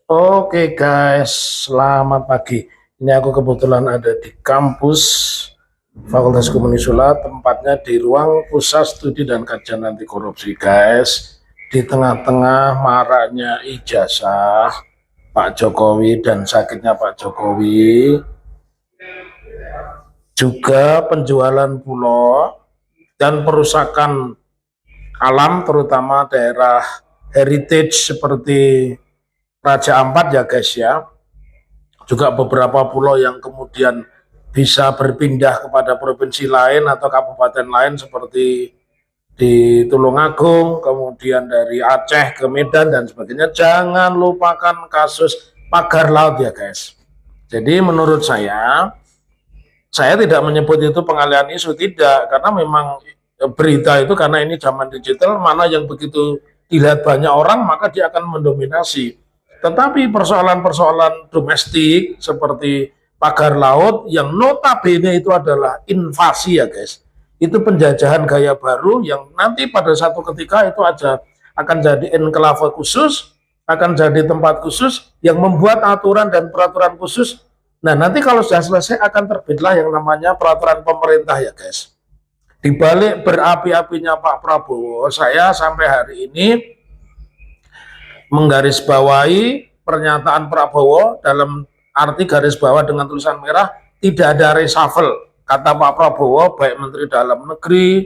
Oke guys, selamat pagi. Ini aku kebetulan ada di kampus Fakultas Komunisula, tempatnya di ruang pusat studi dan kajian anti korupsi guys. Di tengah-tengah maraknya ijazah Pak Jokowi dan sakitnya Pak Jokowi, juga penjualan pulau dan perusakan alam, terutama daerah heritage seperti Raja Ampat ya guys ya. Juga beberapa pulau yang kemudian bisa berpindah kepada provinsi lain atau kabupaten lain seperti di Tulungagung, kemudian dari Aceh ke Medan dan sebagainya. Jangan lupakan kasus pagar laut ya guys. Jadi menurut saya tidak menyebut itu pengalihan isu, tidak, karena memang berita itu karena ini zaman digital, mana yang begitu dilihat banyak orang maka dia akan mendominasi. Tetapi persoalan-persoalan domestik seperti pagar laut yang notabene itu adalah invasi ya guys, itu penjajahan gaya baru yang nanti pada satu ketika itu akan jadi enklave khusus, akan jadi tempat khusus yang membuat aturan dan peraturan khusus. Nah, nanti kalau sudah selesai akan terbitlah yang namanya peraturan pemerintah ya guys. Di balik berapi-apinya Pak Prabowo, saya sampai hari ini menggarisbawahi pernyataan Prabowo dalam arti garis bawah dengan tulisan merah, tidak ada reshuffle. Kata Pak Prabowo, baik Menteri Dalam Negeri,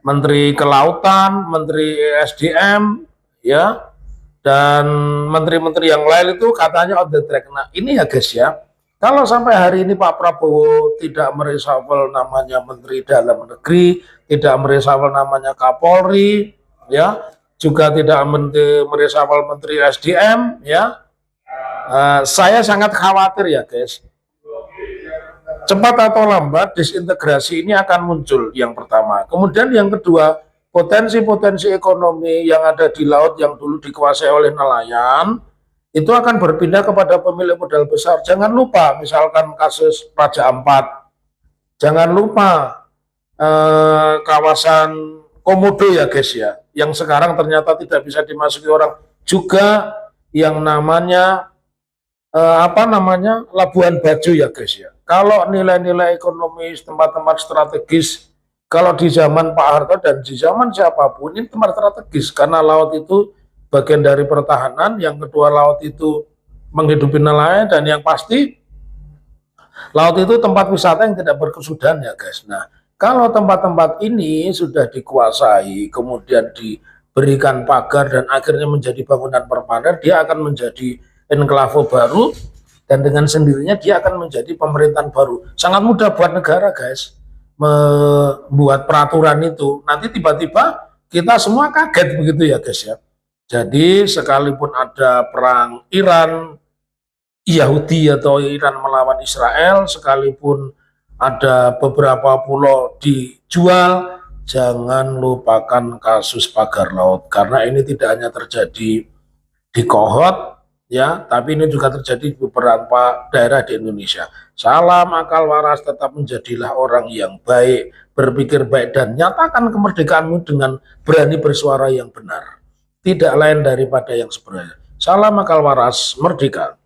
Menteri Kelautan, Menteri ESDM, ya, dan menteri-menteri yang lain itu katanya on the track. Nah, ini ya guys ya, kalau sampai hari ini Pak Prabowo tidak mereshuffle namanya Menteri Dalam Negeri, tidak mereshuffle namanya Kapolri, ya, juga tidak mereshuffle Menteri SDM, ya, saya sangat khawatir ya guys. Cepat atau lambat disintegrasi ini akan muncul, yang pertama. Kemudian yang kedua, potensi-potensi ekonomi yang ada di laut yang dulu dikuasai oleh nelayan itu akan berpindah kepada pemilik modal besar. Jangan lupa misalkan kasus Raja Ampat, jangan lupa kawasan Komodo ya guys ya, yang sekarang ternyata tidak bisa dimasuki orang, juga yang namanya Labuan Bajo ya guys ya. Kalau nilai-nilai ekonomi tempat-tempat strategis, kalau di zaman Pak Harto dan di zaman siapapun ini tempat strategis, karena laut itu bagian dari pertahanan, yang kedua laut itu menghidupi nelayan, dan yang pasti laut itu tempat wisata yang tidak berkesudahan ya guys. Nah, kalau tempat-tempat ini sudah dikuasai, kemudian diberikan pagar dan akhirnya menjadi bangunan permanen, dia akan menjadi enklave baru, dan dengan sendirinya dia akan menjadi pemerintahan baru. Sangat mudah buat negara guys membuat peraturan itu. Nanti tiba-tiba kita semua kaget begitu ya guys ya. Jadi sekalipun ada perang Iran Yahudi atau Iran melawan Israel, sekalipun ada beberapa pulau dijual, jangan lupakan kasus pagar laut, karena ini tidak hanya terjadi di Kohot ya, tapi ini juga terjadi di beberapa daerah di Indonesia. Salam akal waras, tetap menjadilah orang yang baik, berpikir baik, dan nyatakan kemerdekaanmu dengan berani bersuara yang benar, tidak lain daripada yang sebenarnya. Salam akal waras, merdeka.